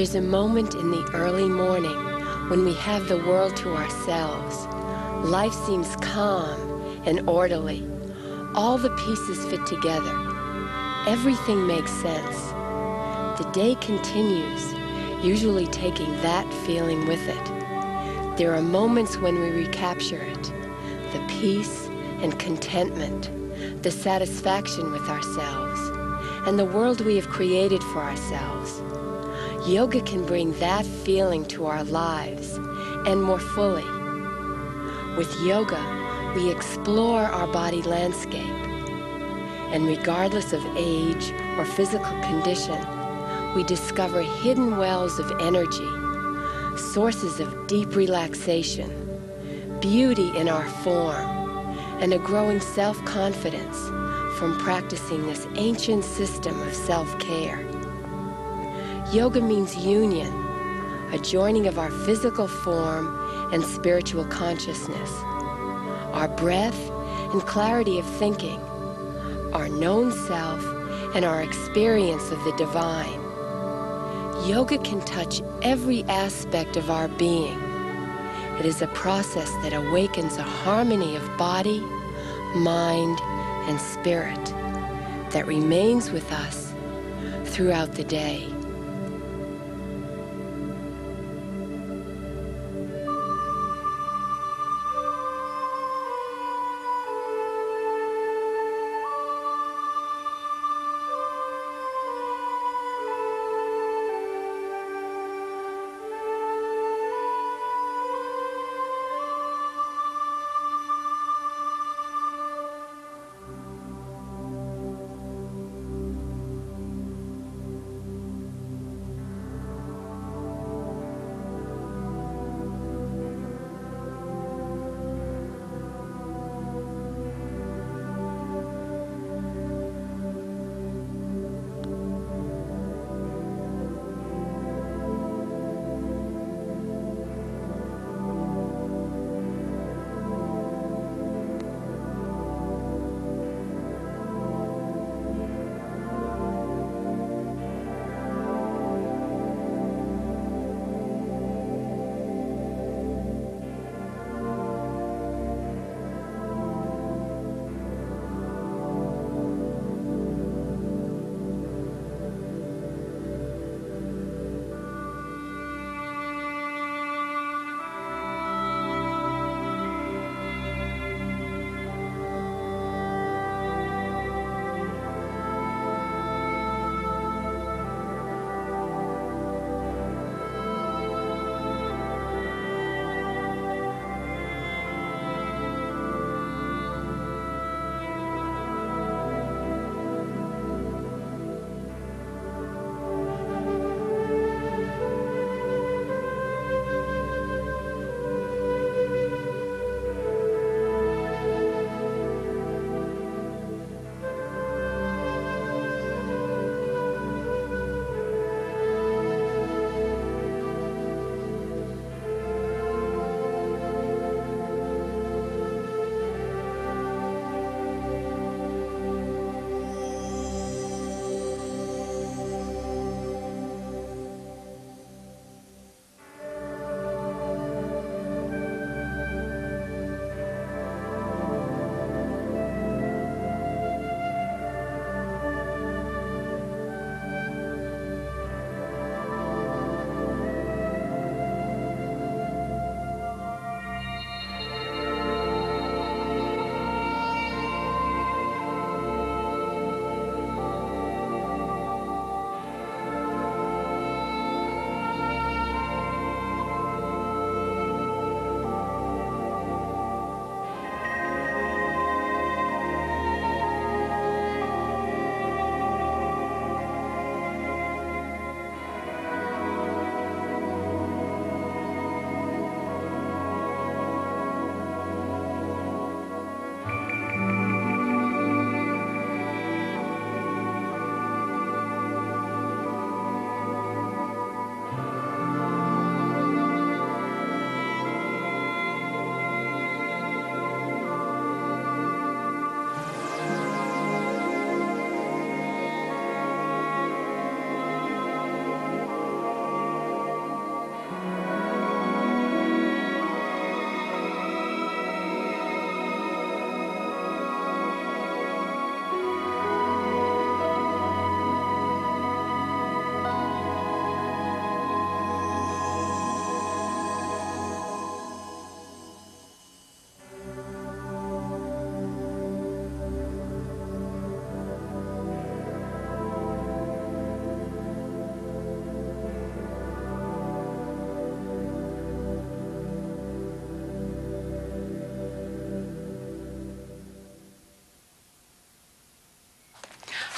There's a moment in the early morning when we have the world to ourselves. Life seems calm and orderly. All the pieces fit together. Everything makes sense. The day continues, usually taking that feeling with it. There are moments when we recapture it, the peace and contentment, the satisfaction with ourselves, and the world we have created for ourselves. Yoga can bring that feeling to our lives, and more fully. With yoga, we explore our body landscape, and regardless of age or physical condition, we discover hidden wells of energy, sources of deep relaxation, beauty in our form, and a growing self-confidence from practicing this ancient system of self-care. Yoga means union, a joining of our physical form and spiritual consciousness, our breath and clarity of thinking, our known self and our experience of the divine. Yoga can touch every aspect of our being. It is a process that awakens a harmony of body, mind, and spirit that remains with us throughout the day.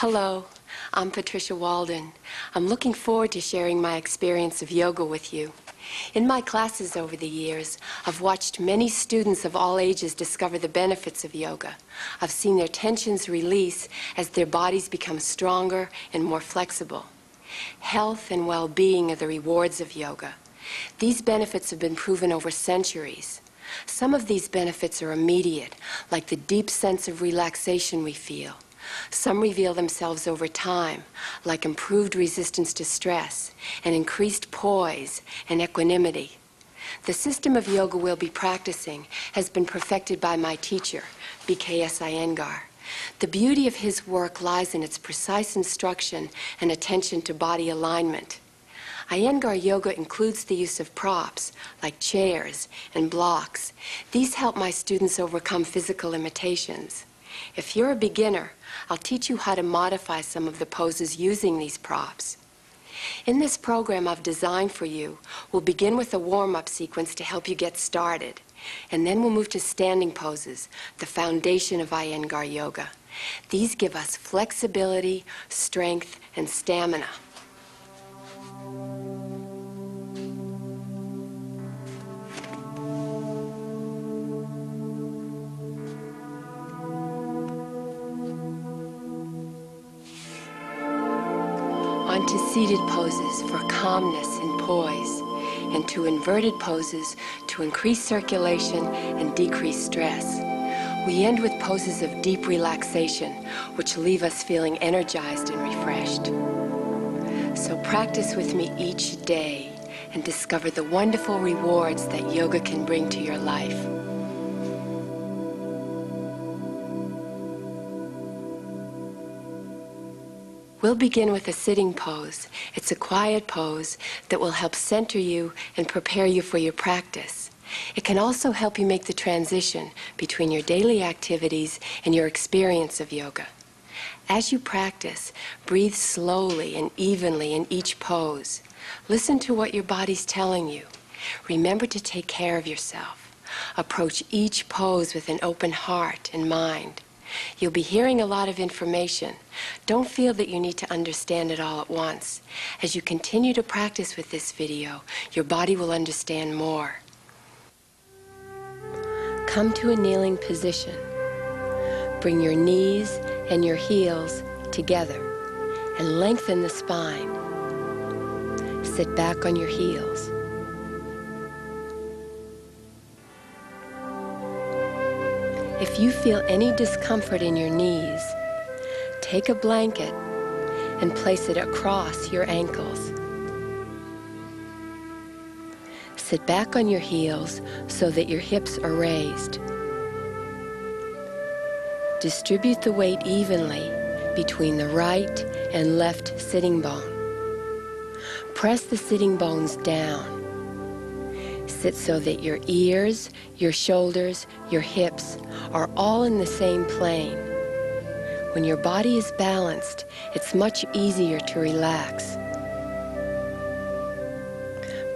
Hello, I'm Patricia Walden. I'm looking forward to sharing my experience of yoga with you. In my classes over the years, I've watched many students of all ages discover the benefits of yoga. I've seen their tensions release as their bodies become stronger and more flexible. Health and well-being are the rewards of yoga. These benefits have been proven over centuries. Some of these benefits are immediate, like the deep sense of relaxation we feel. Some reveal themselves over time, like improved resistance to stress and increased poise and equanimity. The system of yoga we'll be practicing has been perfected by my teacher, B.K.S. Iyengar. The beauty of his work lies in its precise instruction and attention to body alignment. Iyengar yoga includes the use of props, like chairs and blocks. These help my students overcome physical limitations. If you're a beginner, I'll teach you how to modify some of the poses using these props. In this program I've designed for you, we'll begin with a warm-up sequence to help you get started. And then we'll move to standing poses, the foundation of Iyengar yoga. These give us flexibility, strength, and stamina. On to seated poses for calmness and poise, and to inverted poses to increase circulation and decrease stress. We end with poses of deep relaxation, which leave us feeling energized and refreshed. So practice with me each day and discover the wonderful rewards that yoga can bring to your life. We'll begin with a sitting pose. It's a quiet pose that will help center you and prepare you for your practice. It can also help you make the transition between your daily activities and your experience of yoga. As you practice, breathe slowly and evenly in each pose. Listen to what your body's telling you. Remember to take care of yourself. Approach each pose with an open heart and mind. You'll be hearing a lot of information. Don't feel that you need to understand it all at once. As you continue to practice with this video, your body will understand more. Come to a kneeling position. Bring your knees and your heels together and lengthen the spine. Sit back on your heels. If you feel any discomfort in your knees, take a blanket and place it across your ankles. Sit back on your heels so that your hips are raised. Distribute the weight evenly between the right and left sitting bone. Press the sitting bones down. Sit so that your ears, your shoulders, your hips are all in the same plane. When your body is balanced, it's much easier to relax.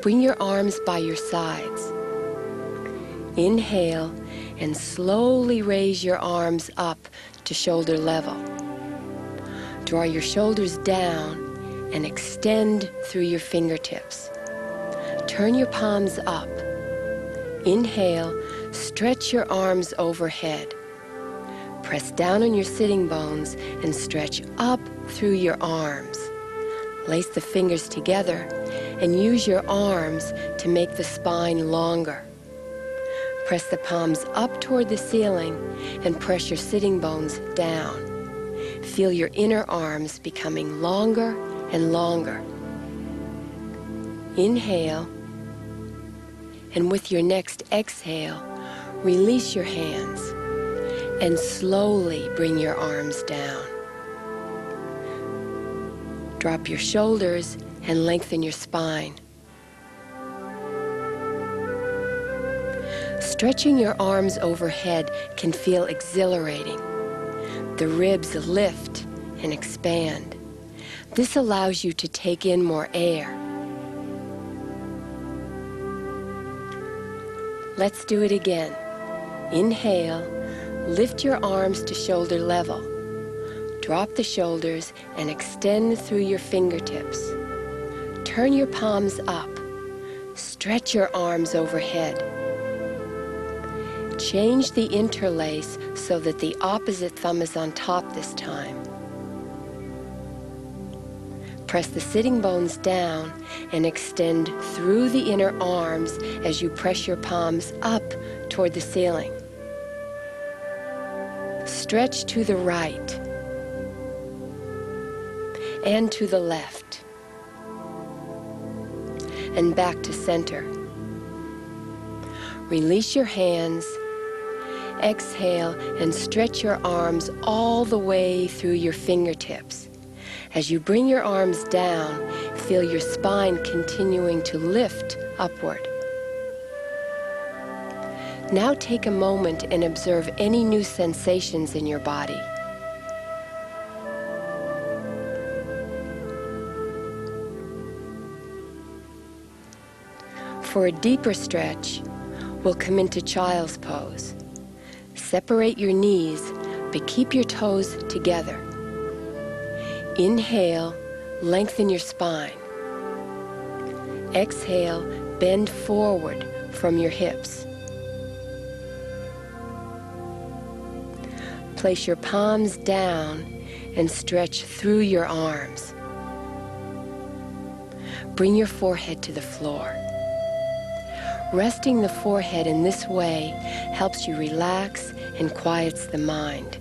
Bring your arms by your sides. Inhale and slowly raise your arms up to shoulder level. Draw your shoulders down and extend through your fingertips. Turn your palms up. Inhale, stretch your arms overhead. Press down on your sitting bones and stretch up through your arms. Lace the fingers together and use your arms to make the spine longer. Press the palms up toward the ceiling and press your sitting bones down. Feel your inner arms becoming longer and longer. Inhale, and with your next exhale, release your hands and slowly bring your arms down. Drop your shoulders and lengthen your spine. Stretching your arms overhead can feel exhilarating. The ribs lift and expand. This allows you to take in more air. Let's do it again. Inhale, lift your arms to shoulder level. Drop the shoulders and extend through your fingertips. Turn your palms up. Stretch your arms overhead. Change the interlace so that the opposite thumb is on top this time. Press the sitting bones down and extend through the inner arms as you press your palms up toward the ceiling. Stretch to the right and to the left and back to center. Release your hands. Exhale and stretch your arms all the way through your fingertips. As you bring your arms down, feel your spine continuing to lift upward. Now take a moment and observe any new sensations in your body. For a deeper stretch, we'll come into child's pose. Separate your knees, but keep your toes together. Inhale, lengthen your spine. Exhale, bend forward from your hips. Place your palms down and stretch through your arms. Bring your forehead to the floor. Resting the forehead in this way helps you relax and quiets the mind.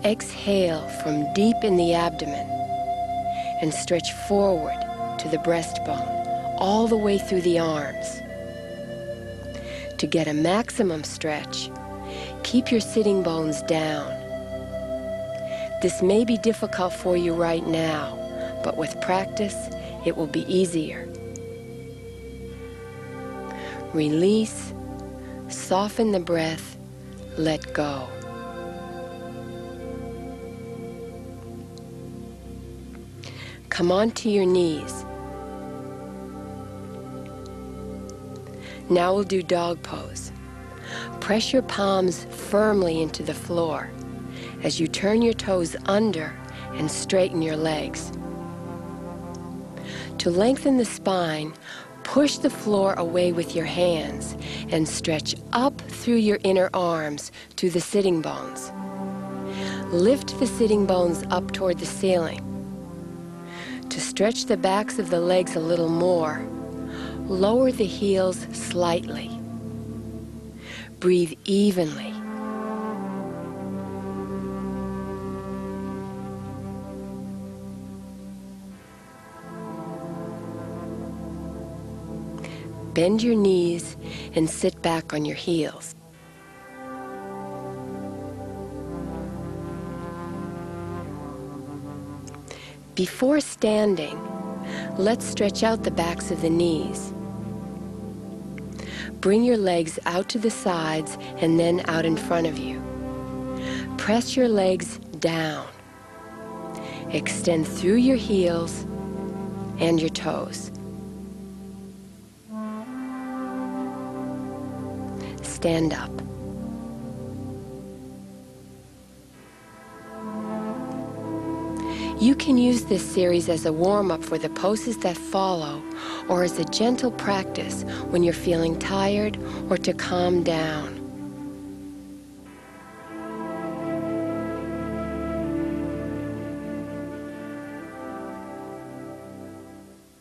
Exhale from deep in the abdomen and stretch forward to the breastbone, all the way through the arms. To get a maximum stretch, keep your sitting bones down. This may be difficult for you right now, but with practice, it will be easier. Release, soften the breath, let go. Come onto your knees. Now we'll do dog pose. Press your palms firmly into the floor as you turn your toes under and straighten your legs. To lengthen the spine, push the floor away with your hands and stretch up through your inner arms to the sitting bones. Lift the sitting bones up toward the ceiling. To stretch the backs of the legs a little more, lower the heels slightly. Breathe evenly. Bend your knees and sit back on your heels. Before standing, let's stretch out the backs of the knees. Bring your legs out to the sides and then out in front of you. Press your legs down. Extend through your heels and your toes. Stand up. You can use this series as a warm-up for the poses that follow, or as a gentle practice when you're feeling tired or to calm down.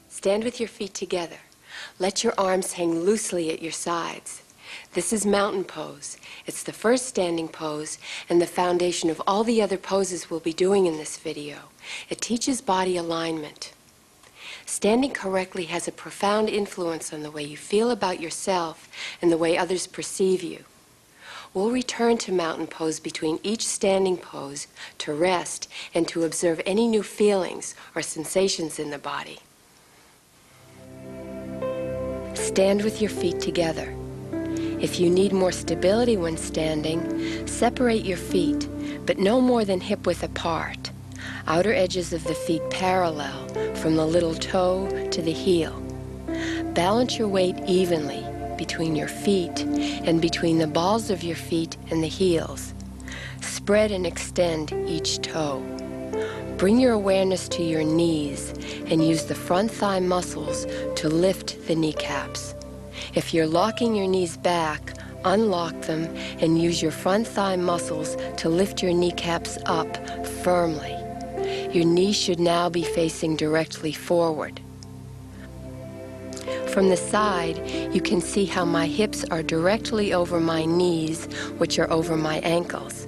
Stand with your feet together. Let your arms hang loosely at your sides. This is mountain pose. It's the first standing pose and the foundation of all the other poses we'll be doing in this video. It teaches body alignment. Standing correctly has a profound influence on the way you feel about yourself and the way others perceive you. We'll return to mountain pose between each standing pose to rest and to observe any new feelings or sensations in the body. Stand with your feet together. If you need more stability when standing, separate your feet, but no more than hip-width apart. Outer edges of the feet parallel from the little toe to the heel. Balance your weight evenly between your feet and between the balls of your feet and the heels. Spread and extend each toe. Bring your awareness to your knees and use the front thigh muscles to lift the kneecaps. If you're locking your knees back, unlock them and use your front thigh muscles to lift your kneecaps up firmly. Your knees should now be facing directly forward. From the side, you can see how my hips are directly over my knees, which are over my ankles.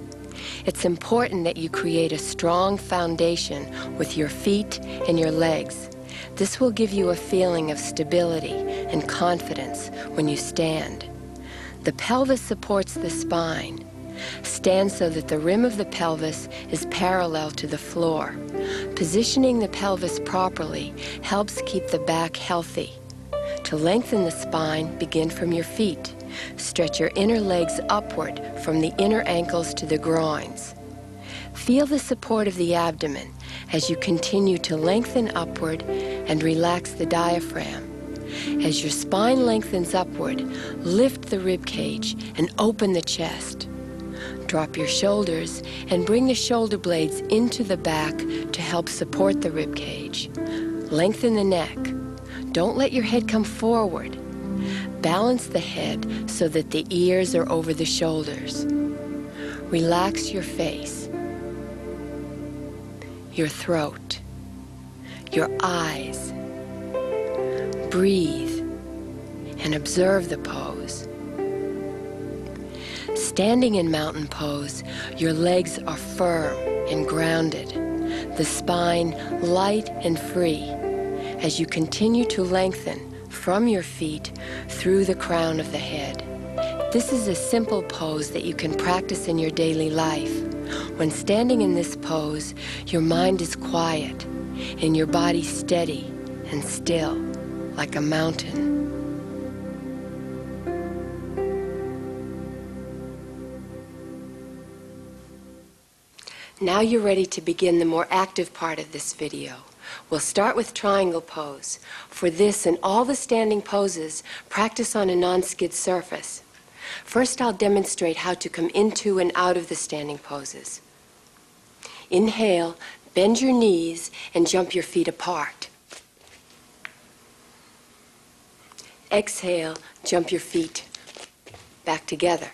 It's important that you create a strong foundation with your feet and your legs. This will give you a feeling of stability and confidence when you stand. The pelvis supports the spine. Stand so that the rim of the pelvis is parallel to the floor. Positioning the pelvis properly helps keep the back healthy. To lengthen the spine, begin from your feet. Stretch your inner legs upward from the inner ankles to the groins. Feel the support of the abdomen as you continue to lengthen upward and relax the diaphragm. As your spine lengthens upward, lift the rib cage and open the chest. Drop your shoulders and bring the shoulder blades into the back to help support the rib cage. Lengthen the neck. Don't let your head come forward. Balance the head so that the ears are over the shoulders. Relax your face, your throat, your eyes. Breathe and observe the pose. Standing in mountain pose, your legs are firm and grounded, the spine light and free as you continue to lengthen from your feet through the crown of the head. This is a simple pose that you can practice in your daily life. When standing in this pose, your mind is quiet and your body steady and still, like a mountain. Now you're ready to begin the more active part of this video. We'll start with triangle pose. For this and all the standing poses, practice on a non-skid surface. First, I'll demonstrate how to come into and out of the standing poses. Inhale, bend your knees and jump your feet apart. Exhale, jump your feet back together.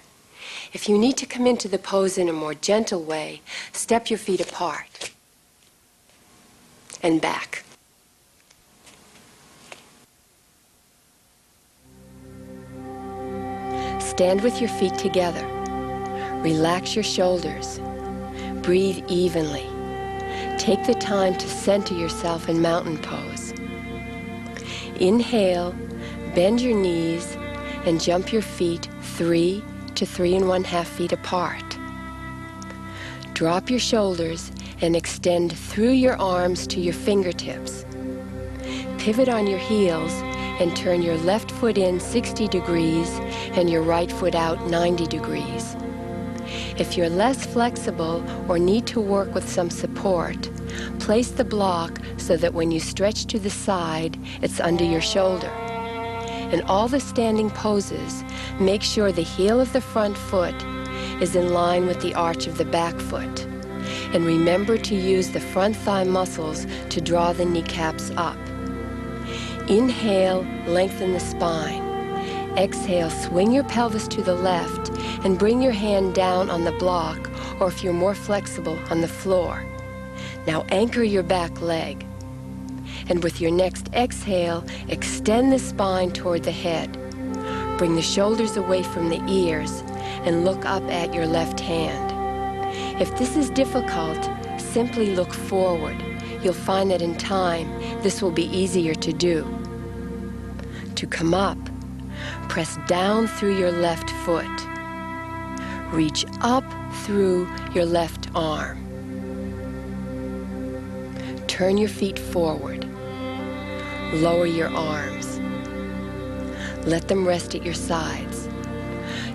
If you need to come into the pose in a more gentle way, step your feet apart and back. Stand with your feet together. Relax your shoulders. Breathe evenly. Take the time to center yourself in mountain pose. Inhale, bend your knees and jump your feet 3 to 3 1/2 feet apart. Drop your shoulders and extend through your arms to your fingertips. Pivot on your heels and turn your left foot in 60 degrees and your right foot out 90 degrees. If you're less flexible or need to work with some support, place the block so that when you stretch to the side, it's under your shoulder. In all the standing poses, make sure the heel of the front foot is in line with the arch of the back foot. And remember to use the front thigh muscles to draw the kneecaps up. Inhale, lengthen the spine. Exhale, swing your pelvis to the left and bring your hand down on the block, or if you're more flexible, on the floor. Now anchor your back leg. And with your next exhale, extend the spine toward the head. Bring the shoulders away from the ears and look up at your left hand. If this is difficult, simply look forward. You'll find that in time, this will be easier to do. To come up, press down through your left foot. Reach up through your left arm. Turn your feet forward. Lower your arms. Let them rest at your sides.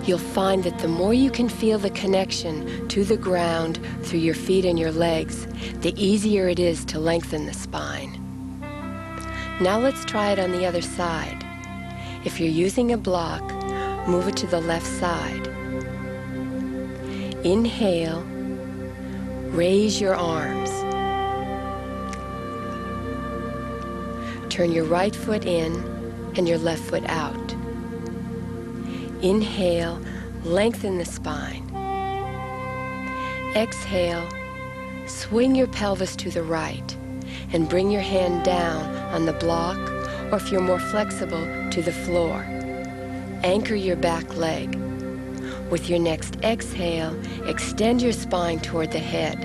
You'll find that the more you can feel the connection to the ground through your feet and your legs, the easier it is to lengthen the spine. Now let's try it on the other side. If you're using a block, move it to the left side. Inhale, Raise your arms. Turn your right foot in and your left foot out. Inhale, lengthen the spine. Exhale, swing your pelvis to the right and bring your hand down on the block, or if you're more flexible, to the floor. Anchor your back leg. With your next exhale, extend your spine toward the head.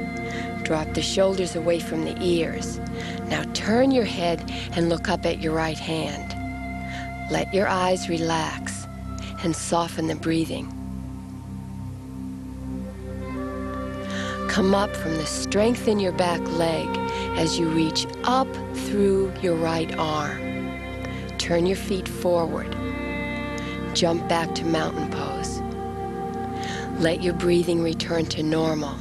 Drop the shoulders away from the ears. Now turn your head and look up at your right hand. Let your eyes relax and soften the breathing. Come up from the strength in your back leg as you reach up through your right arm. Turn your feet forward. Jump back to mountain pose. Let your breathing return to normal.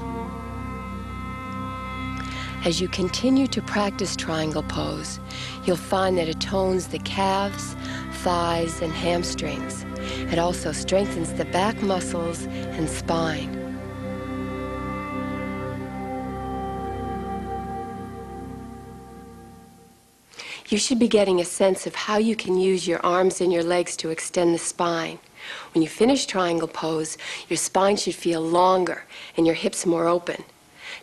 As you continue to practice triangle pose, you'll find that it tones the calves, thighs, and hamstrings. It also strengthens the back muscles and spine. You should be getting a sense of how you can use your arms and your legs to extend the spine. When you finish triangle pose, your spine should feel longer and your hips more open.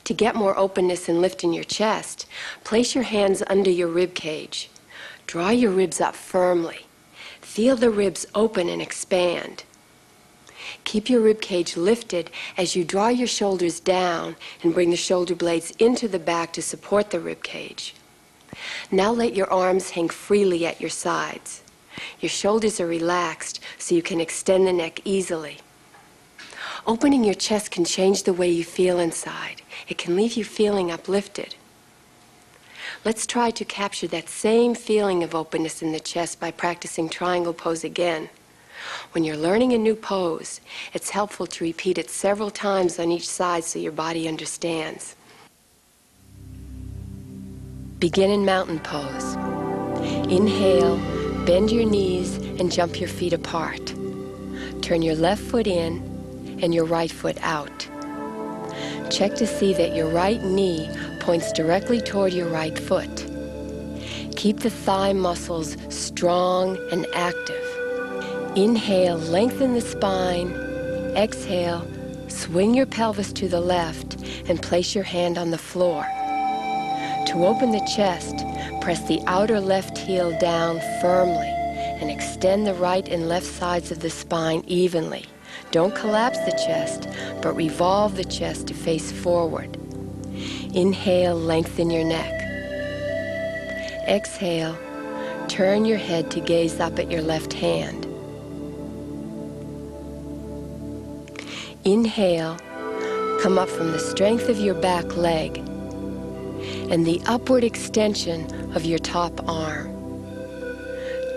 To get more openness and lift in your chest, place your hands under your rib cage. Draw your ribs up firmly. Feel the ribs open and expand. Keep your rib cage lifted as you draw your shoulders down and bring the shoulder blades into the back to support the rib cage. Now let your arms hang freely at your sides. Your shoulders are relaxed so you can extend the neck easily. Opening your chest can change the way you feel inside. It can leave you feeling uplifted. Let's try to capture that same feeling of openness in the chest by practicing triangle pose again. When you're learning a new pose, it's helpful to repeat it several times on each side so your body understands. Begin in mountain pose. Inhale, bend your knees and jump your feet apart. Turn your left foot in and your right foot out. Check to see that your right knee points directly toward your right foot. Keep the thigh muscles strong and active. Inhale, lengthen the spine. Exhale, swing your pelvis to the left and place your hand on the floor. To open the chest, press the outer left heel down firmly and extend the right and left sides of the spine evenly. Don't collapse the chest, but revolve the chest to face forward. Inhale, lengthen your neck. Exhale, turn your head to gaze up at your left hand. Inhale, come up from the strength of your back leg and the upward extension of your top arm.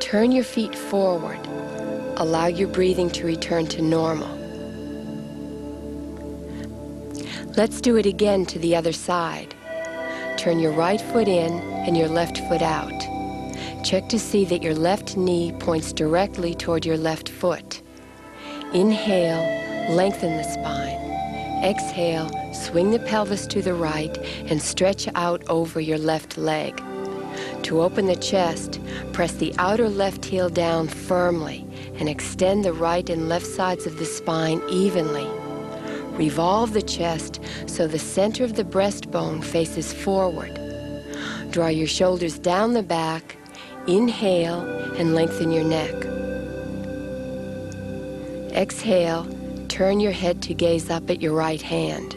Turn your feet forward. Allow your breathing to return to normal. Let's do it again to the other side. Turn your right foot in and your left foot out. Check to see that your left knee points directly toward your left foot. Inhale, lengthen the spine. Exhale, swing the pelvis to the right and stretch out over your left leg. To open the chest, press the outer left heel down firmly and extend the right and left sides of the spine evenly. Revolve the chest so the center of the breastbone faces forward. Draw your shoulders down the back. Inhale and lengthen your neck. Exhale, turn your head to gaze up at your right hand.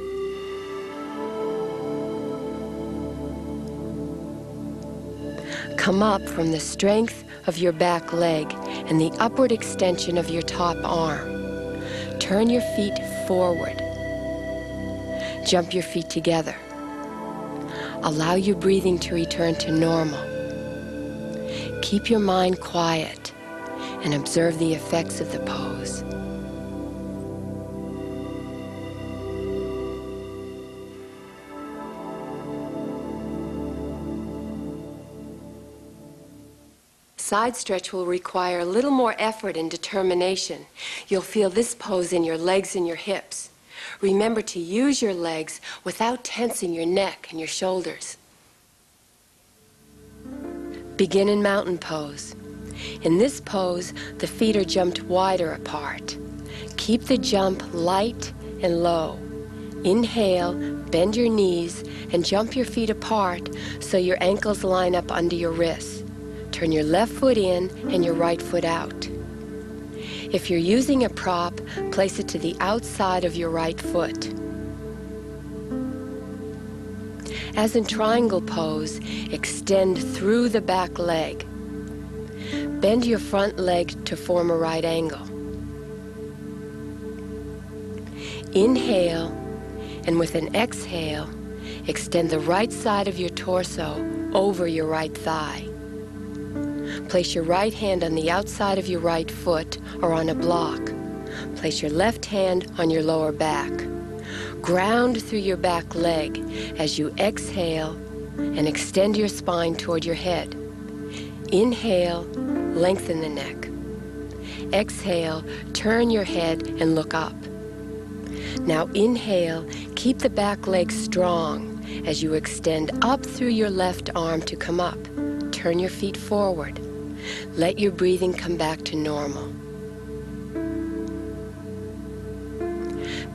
Come up from the strength of your back leg and the upward extension of your top arm. Turn your feet forward. Jump your feet together. Allow your breathing to return to normal. Keep your mind quiet and observe the effects of the pose. Side stretch will require a little more effort and determination. You'll feel this pose in your legs and your hips. Remember to use your legs without tensing your neck and your shoulders. Begin in mountain pose. In this pose, the feet are jumped wider apart. Keep the jump light and low. Inhale, bend your knees, and jump your feet apart so your ankles line up under your wrists. Turn your left foot in and your right foot out. If you're using a prop, place it to the outside of your right foot. As in triangle pose, extend through the back leg. Bend your front leg to form a right angle. Inhale, and with an exhale, extend the right side of your torso over your right thigh. Place your right hand on the outside of your right foot or on a block. Place your left hand on your lower back. Ground through your back leg as you exhale and extend your spine toward your head. Inhale, lengthen the neck. Exhale, turn your head and look up. Now inhale, keep the back leg strong as you extend up through your left arm to come up. Turn your feet forward. Let your breathing come back to normal.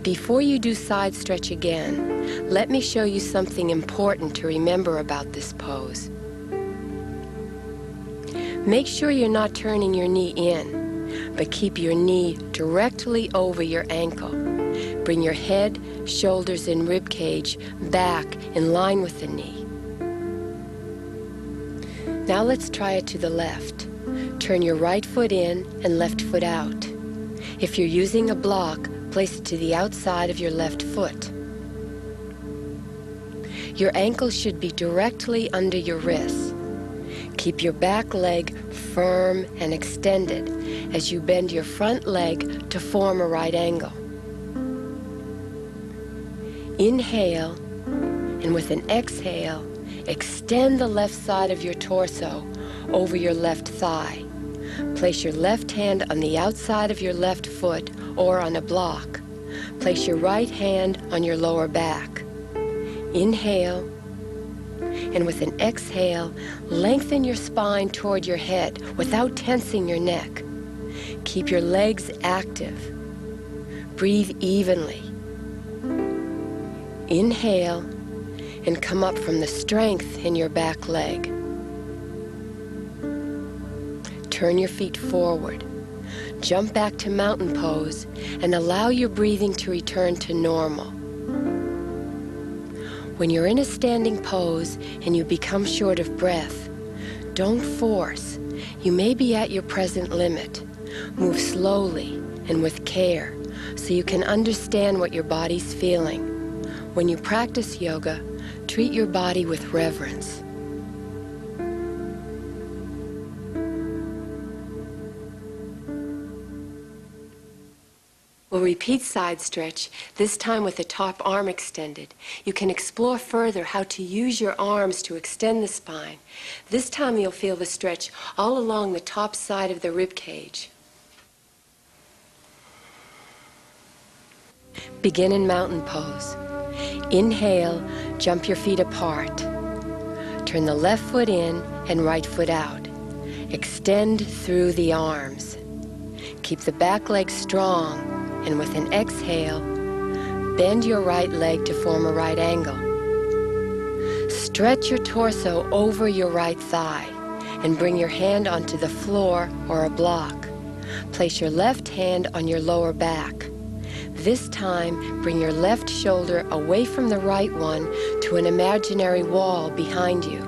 Before you do side stretch again, let me show you something important to remember about this pose. Make sure you're not turning your knee in, but keep your knee directly over your ankle. Bring your head, shoulders, and rib cage back in line with the knee. Now let's try it to the left. Turn your right foot in and left foot out. If you're using a block, place it to the outside of your left foot. Your ankles should be directly under your wrists. Keep your back leg firm and extended as you bend your front leg to form a right angle. Inhale, and with an exhale, extend the left side of your torso over your left thigh. Place your left hand on the outside of your left foot or on a block. Place your right hand on your lower back. Inhale, and with an exhale, lengthen your spine toward your head without tensing your neck. Keep your legs active. Breathe evenly. Inhale, and come up from the strength in your back leg. Turn your feet forward. Jump back to mountain pose and allow your breathing to return to normal. When you're in a standing pose and you become short of breath, don't force. You may be at your present limit. Move slowly and with care so you can understand what your body's feeling. When you practice yoga, treat your body with reverence. We'll repeat side stretch, this time with the top arm extended. You can explore further how to use your arms to extend the spine. This time you'll feel the stretch all along the top side of the rib cage. Begin in mountain pose. Inhale, jump your feet apart. Turn the left foot in and right foot out. Extend through the arms. Keep the back leg strong, and with an exhale, bend your right leg to form a right angle. Stretch your torso over your right thigh and bring your hand onto the floor or a block. Place your left hand on your lower back. This time, bring your left shoulder away from the right one to an imaginary wall behind you.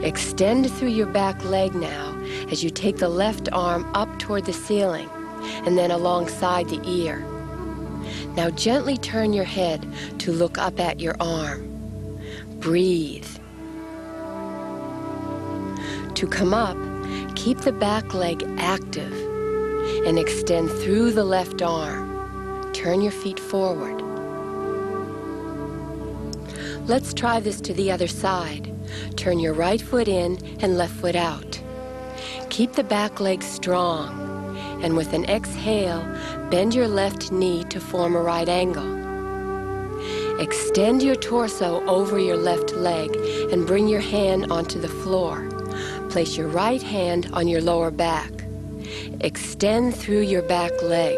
Extend through your back leg now as you take the left arm up toward the ceiling and then alongside the ear. Now gently turn your head to look up at your arm. Breathe. To come up, keep the back leg active and extend through the left arm. Turn your feet forward. Let's try this to the other side. Turn your right foot in and left foot out. Keep the back leg strong, and with an exhale, bend your left knee to form a right angle. Extend your torso over your left leg and bring your hand onto the floor. Place your right hand on your lower back. Extend through your back leg.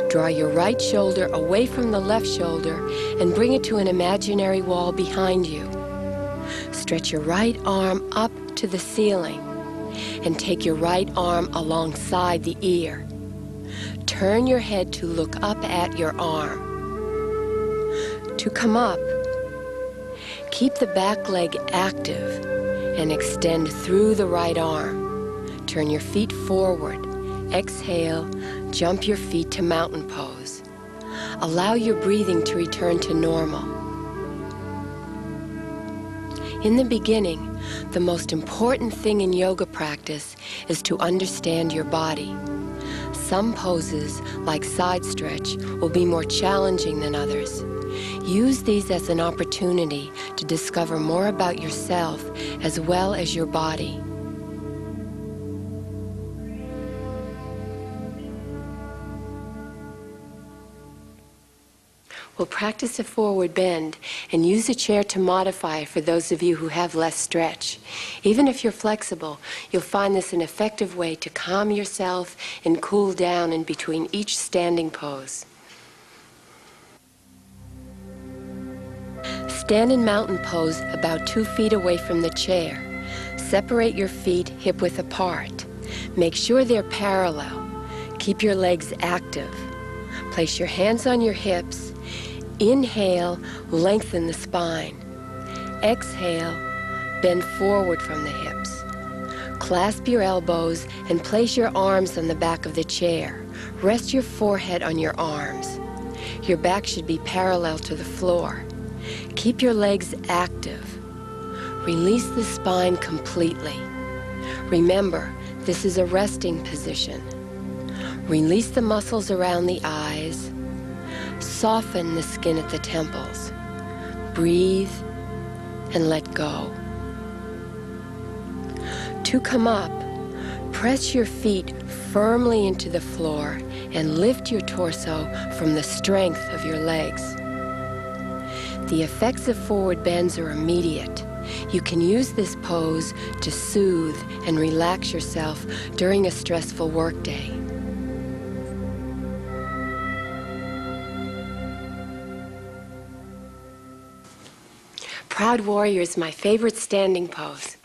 Draw your right shoulder away from the left shoulder and bring it to an imaginary wall behind you. Stretch your right arm up to the ceiling and take your right arm alongside the ear. Turn your head to look up at your arm. To come up, keep the back leg active and extend through the right arm. Turn your feet forward. Exhale, jump your feet to mountain pose. Allow your breathing to return to normal. In the beginning, the most important thing in yoga practice is to understand your body. Some poses, like side stretch, will be more challenging than others. Use these as an opportunity to discover more about yourself as well as your body. We'll practice a forward bend and use a chair to modify for those of you who have less stretch. Even if you're flexible, you'll find this an effective way to calm yourself and cool down in between each standing pose. Stand in mountain pose about 2 feet away from the chair. Separate your feet hip-width apart. Make sure they're parallel. Keep your legs active. Place your hands on your hips. Inhale, lengthen the spine. Exhale, bend forward from the hips. Clasp your elbows and place your arms on the back of the chair. Rest your forehead on your arms. Your back should be parallel to the floor. Keep your legs active. Release the spine completely. Remember, this is a resting position. Release the muscles around the eyes. Soften the skin at the temples. Breathe and let go. To come up, press your feet firmly into the floor and lift your torso from the strength of your legs. The effects of forward bends are immediate. You can use this pose to soothe and relax yourself during a stressful workday. Proud Warrior is my favorite standing pose.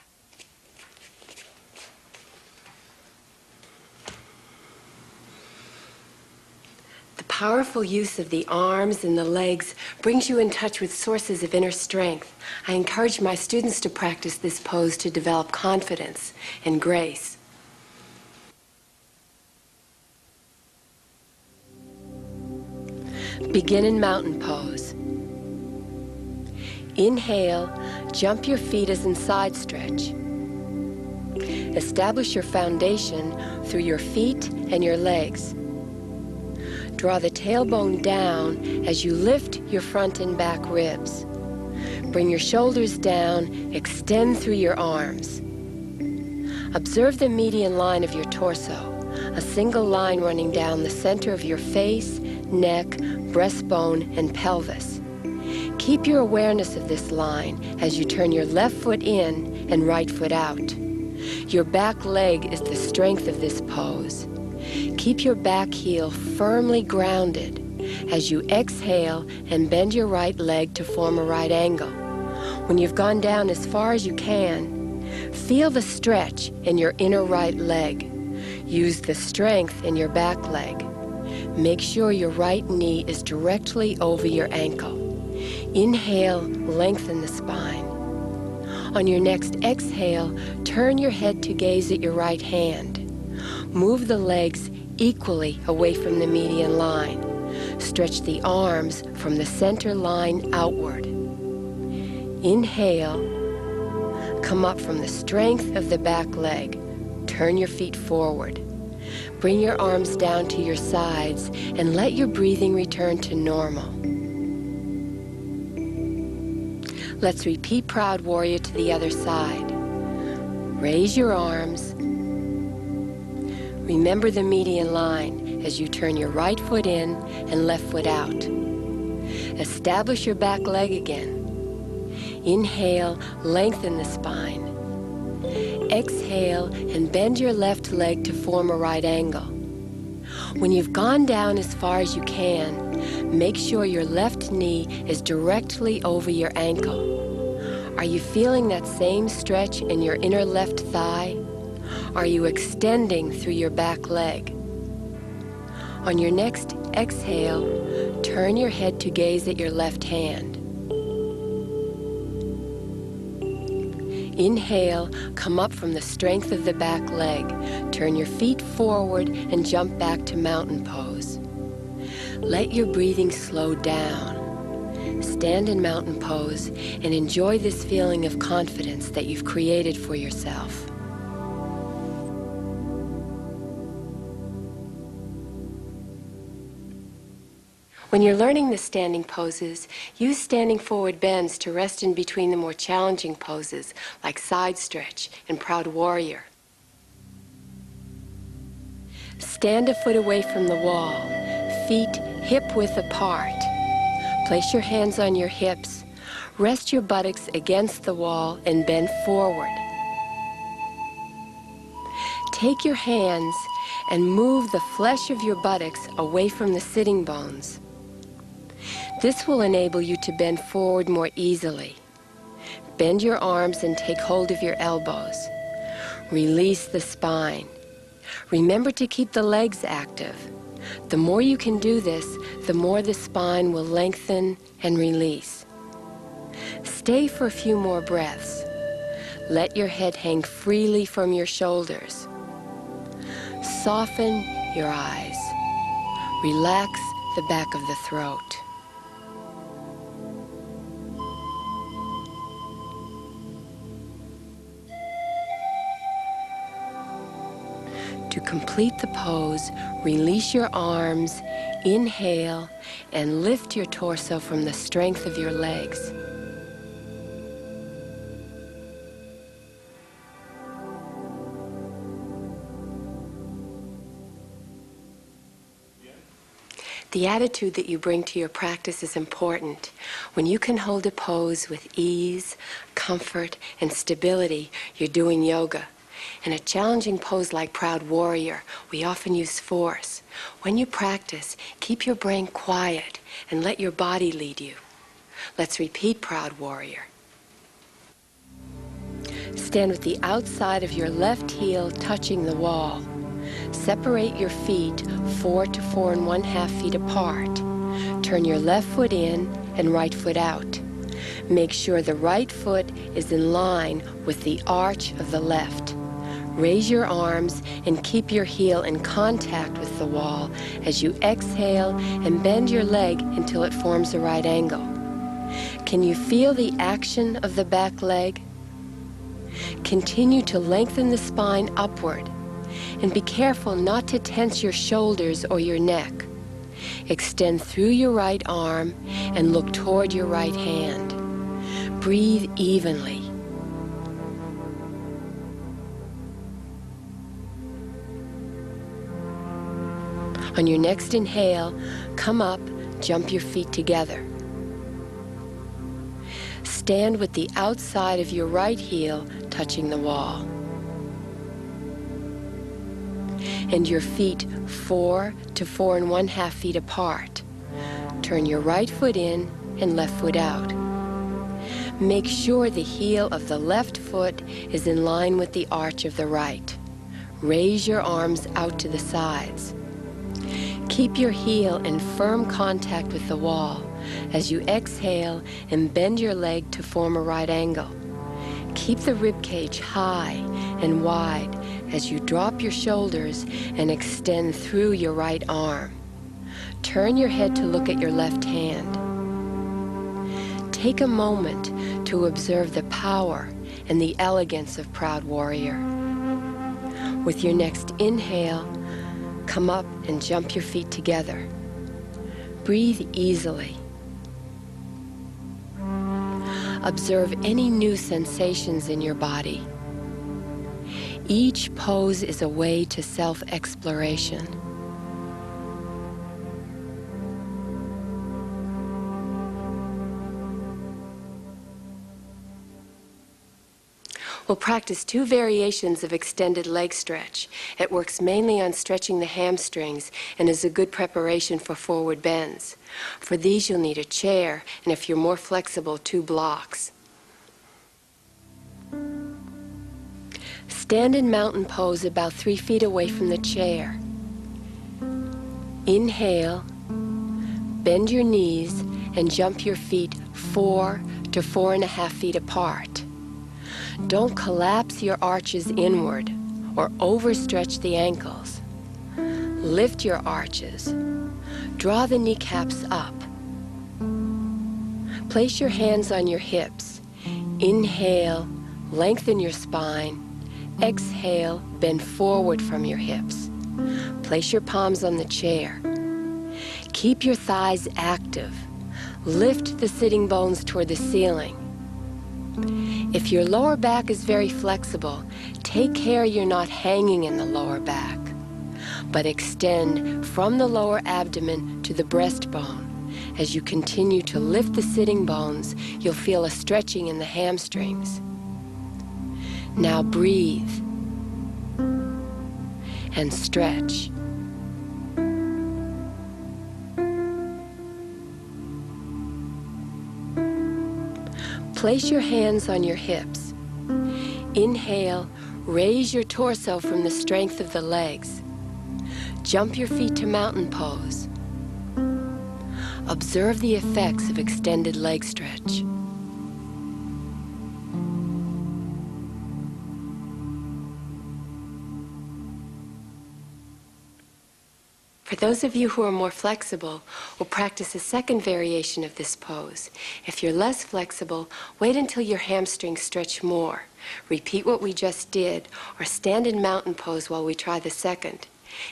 The powerful use of the arms and the legs brings you in touch with sources of inner strength. I encourage my students to practice this pose to develop confidence and grace. Begin in mountain pose. Inhale, jump your feet as in side stretch. Establish your foundation through your feet and your legs. Draw the tailbone down as you lift your front and back ribs. Bring your shoulders down, extend through your arms. Observe the median line of your torso, a single line running down the center of your face, neck, breastbone, and pelvis. Keep your awareness of this line as you turn your left foot in and right foot out. Your back leg is the strength of this pose. Keep your back heel firmly grounded as you exhale and bend your right leg to form a right angle. When you've gone down as far as you can, feel the stretch in your inner right leg. Use the strength in your back leg. Make sure your right knee is directly over your ankle. Inhale, lengthen the spine. On your next exhale, turn your head to gaze at your right hand. Move the legs equally away from the median line. Stretch the arms from the center line outward. Inhale, come up from the strength of the back leg. Turn your feet forward. Bring your arms down to your sides and let your breathing return to normal. Let's repeat Proud Warrior to the other side. Raise your arms. Remember the median line as you turn your right foot in and left foot out. Establish your back leg again. Inhale, lengthen the spine. Exhale and bend your left leg to form a right angle. When you've gone down as far as you can, make sure your left knee is directly over your ankle. Are you feeling that same stretch in your inner left thigh? Are you extending through your back leg? On your next exhale, turn your head to gaze at your left hand. Inhale, come up from the strength of the back leg. Turn your feet forward and jump back to mountain pose. Let your breathing slow down. Stand in mountain pose and enjoy this feeling of confidence that you've created for yourself. When you're learning the standing poses, use standing forward bends to rest in between the more challenging poses like side stretch and proud warrior. Stand a foot away from the wall, feet hip-width apart. Place your hands on your hips. Rest your buttocks against the wall and bend forward. Take your hands and move the flesh of your buttocks away from the sitting bones. This will enable you to bend forward more easily. Bend your arms and take hold of your elbows. Release the spine. Remember to keep the legs active. The more you can do this, the more the spine will lengthen and release. Stay for a few more breaths. Let your head hang freely from your shoulders. Soften your eyes. Relax the back of the throat. To complete the pose, release your arms, inhale, and lift your torso from the strength of your legs. The attitude that you bring to your practice is important. When you can hold a pose with ease, comfort, and stability, you're doing yoga. In a challenging pose like Proud Warrior, we often use force. When you practice, keep your brain quiet and let your body lead you. Let's repeat Proud Warrior. Stand with the outside of your left heel touching the wall. Separate your feet 4 to 4 1/2 feet apart. Turn your left foot in and right foot out. Make sure the right foot is in line with the arch of the left. Raise your arms and keep your heel in contact with the wall as you exhale and bend your leg until it forms a right angle. Can you feel the action of the back leg? Continue to lengthen the spine upward and be careful not to tense your shoulders or your neck. Extend through your right arm and look toward your right hand. Breathe evenly. On your next inhale, come up, jump your feet together. Stand with the outside of your right heel touching the wall. And your feet 4 to 4 1/2 feet apart. Turn your right foot in and left foot out. Make sure the heel of the left foot is in line with the arch of the right. Raise your arms out to the sides. Keep your heel in firm contact with the wall as you exhale and bend your leg to form a right angle. Keep the rib cage high and wide as you drop your shoulders and extend through your right arm. Turn your head to look at your left hand. Take a moment to observe the power and the elegance of Proud Warrior. With your next inhale, come up and jump your feet together. Breathe easily. Observe any new sensations in your body. Each pose is a way to self-exploration. We'll practice two variations of extended leg stretch. It works mainly on stretching the hamstrings and is a good preparation for forward bends. For these, you'll need a chair, and if you're more flexible, 2 blocks. Stand in mountain pose about 3 feet away from the chair. Inhale, bend your knees, and jump your feet 4 to 4.5 feet apart. Don't collapse your arches inward or overstretch the ankles. Lift your arches. Draw the kneecaps up. Place your hands on your hips. Inhale, lengthen your spine. Exhale, bend forward from your hips. Place your palms on the chair. Keep your thighs active. Lift the sitting bones toward the ceiling. If your lower back is very flexible, take care you're not hanging in the lower back, but extend from the lower abdomen to the breastbone. As you continue to lift the sitting bones, you'll feel a stretching in the hamstrings. Now breathe and stretch. Place your hands on your hips. Inhale, raise your torso from the strength of the legs. Jump your feet to mountain pose. Observe the effects of extended leg stretch. For those of you who are more flexible, we'll practice a second variation of this pose. If you're less flexible, wait until your hamstrings stretch more. Repeat what we just did, or stand in mountain pose while we try the second.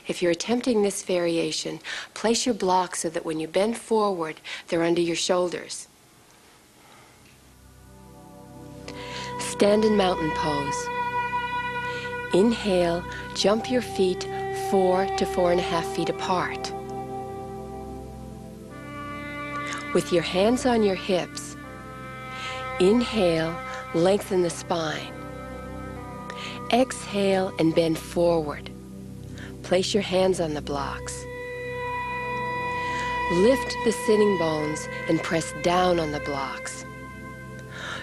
If you're attempting this variation, place your blocks so that when you bend forward, they're under your shoulders. Stand in mountain pose. Inhale, jump your feet 4 to 4.5 feet apart. With your hands on your hips, inhale, lengthen the spine. Exhale and bend forward. Place your hands on the blocks. Lift the sitting bones and press down on the blocks.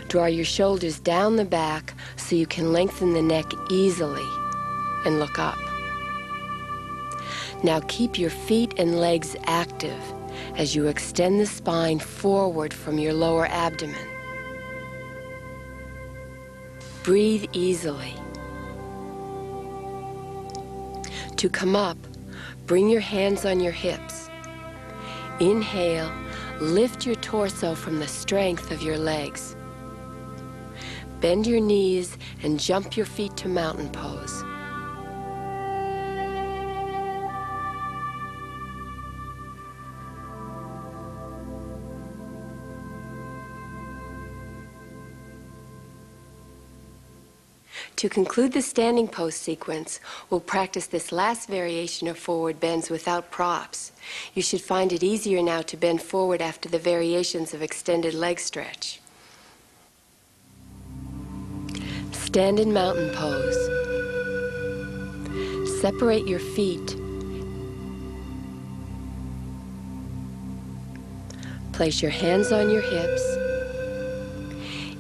Draw your shoulders down the back so you can lengthen the neck easily and look up. Now keep your feet and legs active as you extend the spine forward from your lower abdomen. Breathe easily. To come up, bring your hands on your hips. Inhale, lift your torso from the strength of your legs. Bend your knees and jump your feet to mountain pose. To conclude the standing pose sequence, we'll practice this last variation of forward bends without props. You should find it easier now to bend forward after the variations of extended leg stretch. Stand in mountain pose. Separate your feet. Place your hands on your hips.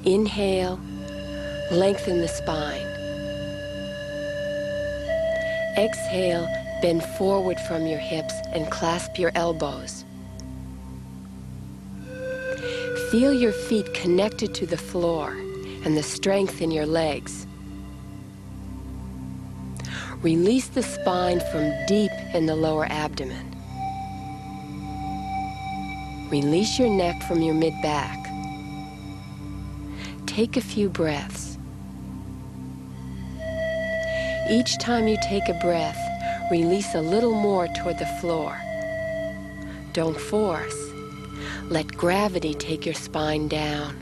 Inhale, lengthen the spine. Exhale, bend forward from your hips and clasp your elbows. Feel your feet connected to the floor and the strength in your legs. Release the spine from deep in the lower abdomen. Release your neck from your mid-back. Take a few breaths. Each time you take a breath, release a little more toward the floor. Don't force. Let gravity take your spine down.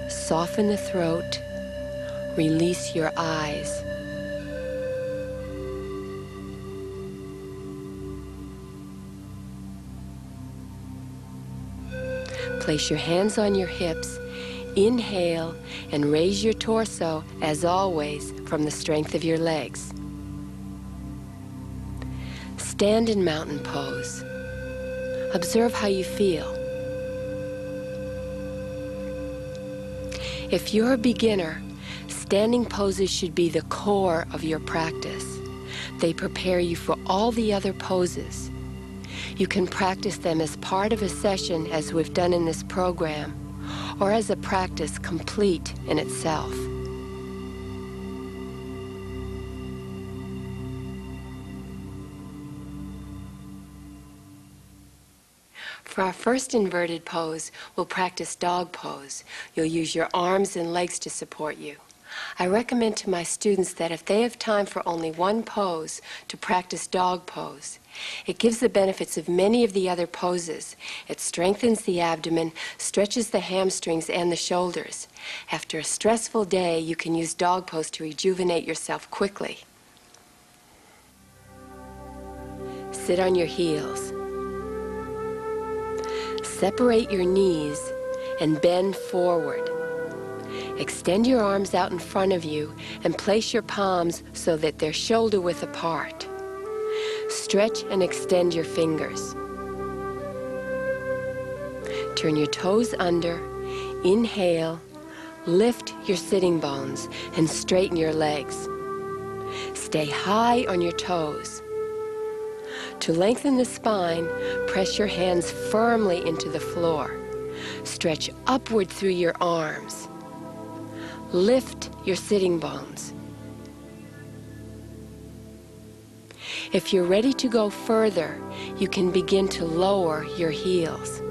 Soften the throat. Release your eyes. Place your hands on your hips. Inhale and raise your torso, as always, from the strength of your legs. Stand in mountain pose. Observe how you feel. If you're a beginner, standing poses should be the core of your practice. They prepare you for all the other poses. You can practice them as part of a session, as we've done in this program, or as a practice complete in itself. For our first inverted pose, we'll practice dog pose. You'll use your arms and legs to support you. I recommend to my students that if they have time for only one pose, to practice dog pose. It gives the benefits of many of the other poses. It strengthens the abdomen, stretches the hamstrings and the shoulders. After a stressful day, you can use dog pose to rejuvenate yourself quickly. Sit on your heels. Separate your knees and bend forward. Extend your arms out in front of you and place your palms so that they're shoulder-width apart. Stretch and extend your fingers. Turn your toes under, inhale, lift your sitting bones and straighten your legs. Stay high on your toes. To lengthen the spine, press your hands firmly into the floor. Stretch upward through your arms. Lift your sitting bones. If you're ready to go further, you can begin to lower your heels.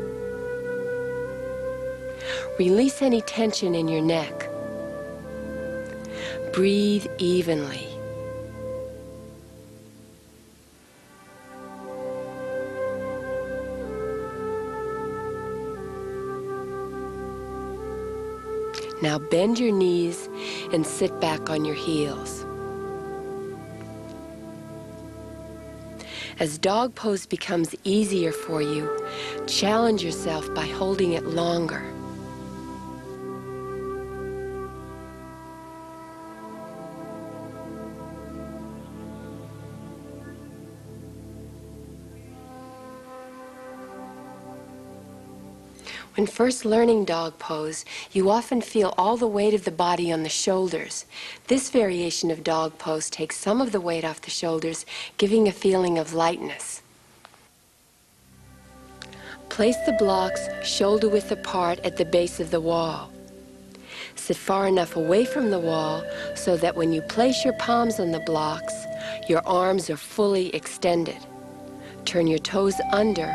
Release any tension in your neck. Breathe evenly. Now bend your knees and sit back on your heels. As dog pose becomes easier for you, challenge yourself by holding it longer. When first learning dog pose, you often feel all the weight of the body on the shoulders. This variation of dog pose takes some of the weight off the shoulders, giving a feeling of lightness. Place the blocks shoulder-width apart at the base of the wall. Sit far enough away from the wall so that when you place your palms on the blocks, your arms are fully extended. Turn your toes under.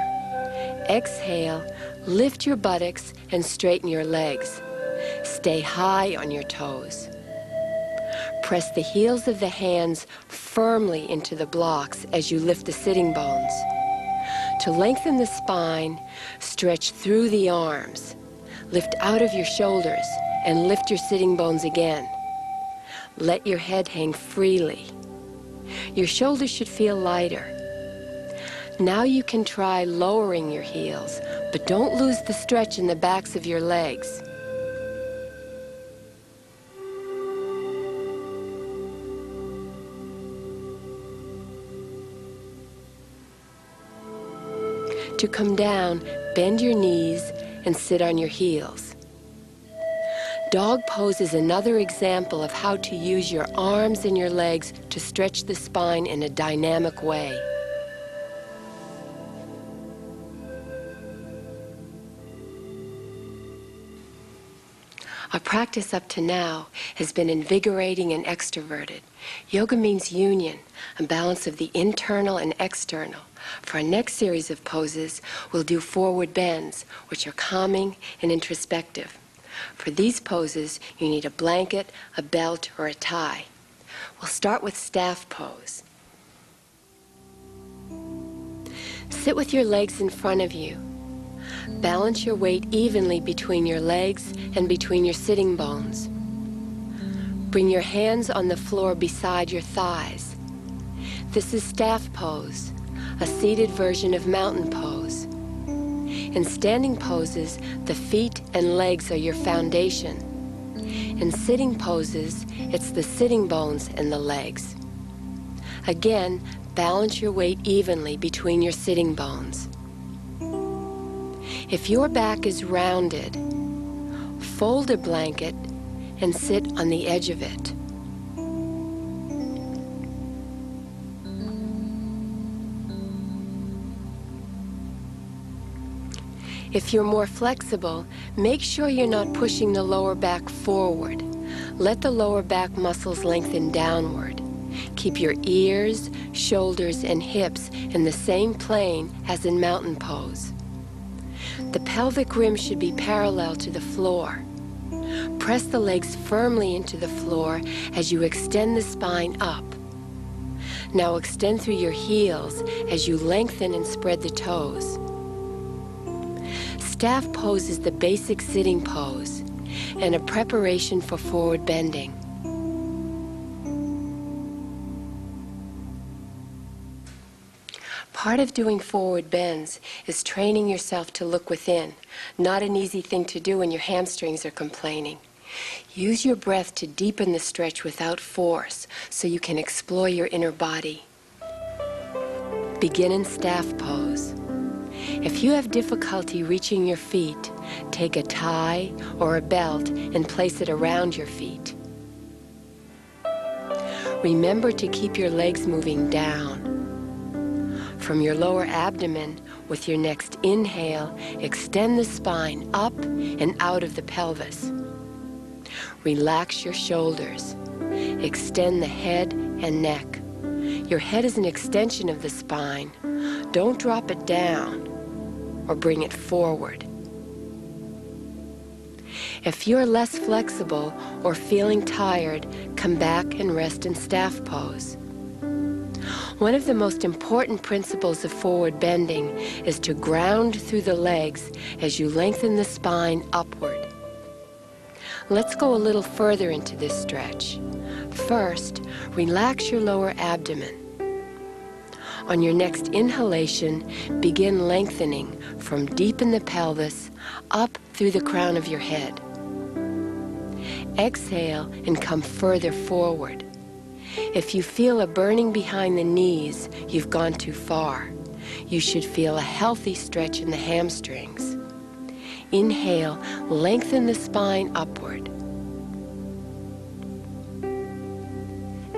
Exhale, lift your buttocks and straighten your legs. Stay high on your toes. Press the heels of the hands firmly into the blocks as you lift the sitting bones. To lengthen the spine, stretch through the arms. Lift out of your shoulders and lift your sitting bones again. Let your head hang freely. Your shoulders should feel lighter. Now you can try lowering your heels, but don't lose the stretch in the backs of your legs. To come down, bend your knees and sit on your heels. Dog pose is another example of how to use your arms and your legs to stretch the spine in a dynamic way. Our practice up to now has been invigorating and extroverted. Yoga means union, a balance of the internal and external. For our next series of poses, we'll do forward bends, which are calming and introspective. For these poses, you need a blanket, a belt, or a tie. We'll start with staff pose. Sit with your legs in front of you. Balance your weight evenly between your legs and between your sitting bones. Bring your hands on the floor beside your thighs. This is staff pose, a seated version of mountain pose. In standing poses, the feet and legs are your foundation. In sitting poses, it's the sitting bones and the legs. Again, balance your weight evenly between your sitting bones. If your back is rounded, fold a blanket and sit on the edge of it. If you're more flexible, make sure you're not pushing the lower back forward. Let the lower back muscles lengthen downward. Keep your ears, shoulders, and hips in the same plane as in mountain pose. The pelvic rim should be parallel to the floor. Press the legs firmly into the floor as you extend the spine up. Now extend through your heels as you lengthen and spread the toes. Staff pose is the basic sitting pose and a preparation for forward bending. Part of doing forward bends is training yourself to look within. Not an easy thing to do when your hamstrings are complaining. Use your breath to deepen the stretch without force so you can explore your inner body. Begin in staff pose. If you have difficulty reaching your feet, take a tie or a belt and place it around your feet. Remember to keep your legs moving down. From your lower abdomen, with your next inhale, extend the spine up and out of the pelvis. Relax your shoulders. Extend the head and neck. Your head is an extension of the spine. Don't drop it down or bring it forward. If you're less flexible or feeling tired, come back and rest in staff pose. One of the most important principles of forward bending is to ground through the legs as you lengthen the spine upward. Let's go a little further into this stretch. First, relax your lower abdomen. On your next inhalation, begin lengthening from deep in the pelvis up through the crown of your head. Exhale and come further forward. If you feel a burning behind the knees, you've gone too far. You should feel a healthy stretch in the hamstrings. Inhale, lengthen the spine upward.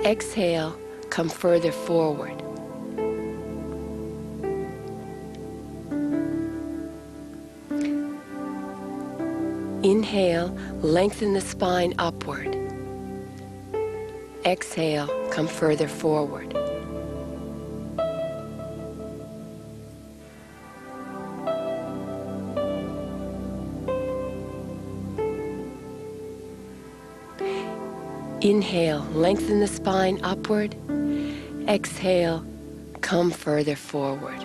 Exhale, come further forward. Inhale, lengthen the spine upward. Exhale, come further forward. Inhale, lengthen the spine upward. Exhale, come further forward.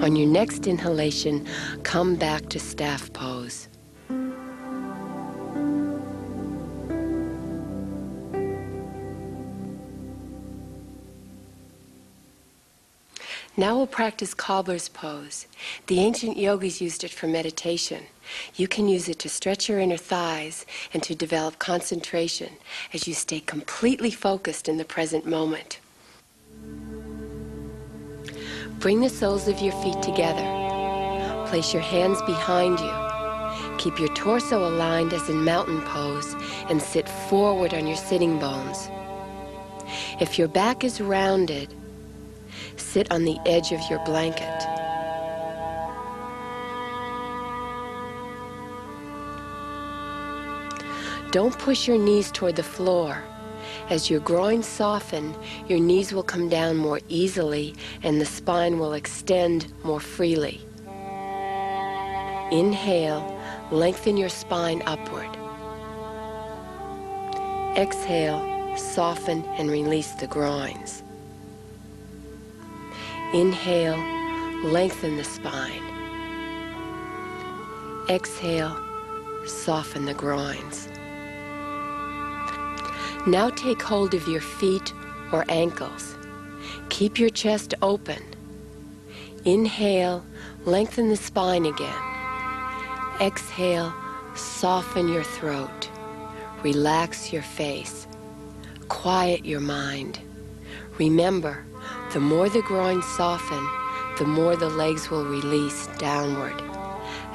On your next inhalation, come back to staff pose. Now we'll practice Cobbler's pose. The ancient yogis used it for meditation. You can use it to stretch your inner thighs and to develop concentration as you stay completely focused in the present moment. Bring the soles of your feet together. Place your hands behind you. Keep your torso aligned as in mountain pose and sit forward on your sitting bones. If your back is rounded, sit on the edge of your blanket. Don't push your knees toward the floor. As your groins soften, your knees will come down more easily and the spine will extend more freely. Inhale, lengthen your spine upward. Exhale, soften and release the groins. Inhale, lengthen the spine. Exhale, soften the groins. Now take hold of your feet or ankles. Keep your chest open. Inhale, lengthen the spine again. Exhale, soften your throat. Relax your face. Quiet your mind. Remember, the more the groins soften, the more the legs will release downward.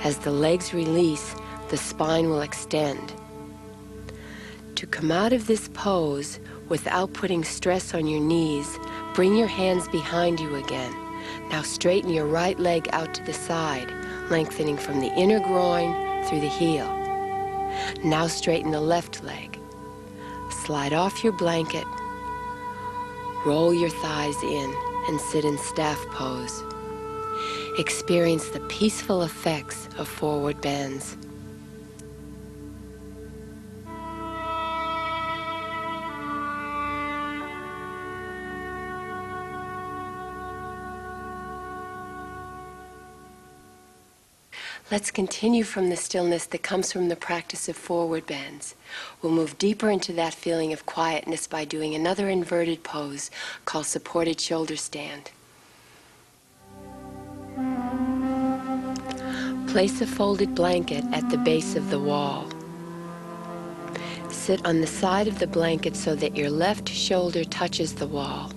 As the legs release, the spine will extend. To come out of this pose without putting stress on your knees, bring your hands behind you again. Now straighten your right leg out to the side, lengthening from the inner groin through the heel. Now straighten the left leg. Slide off your blanket. Roll your thighs in and sit in staff pose. Experience the peaceful effects of forward bends. Let's continue from the stillness that comes from the practice of forward bends. We'll move deeper into that feeling of quietness by doing another inverted pose called supported shoulder stand. Place a folded blanket at the base of the wall. Sit on the side of the blanket so that your left shoulder touches the wall.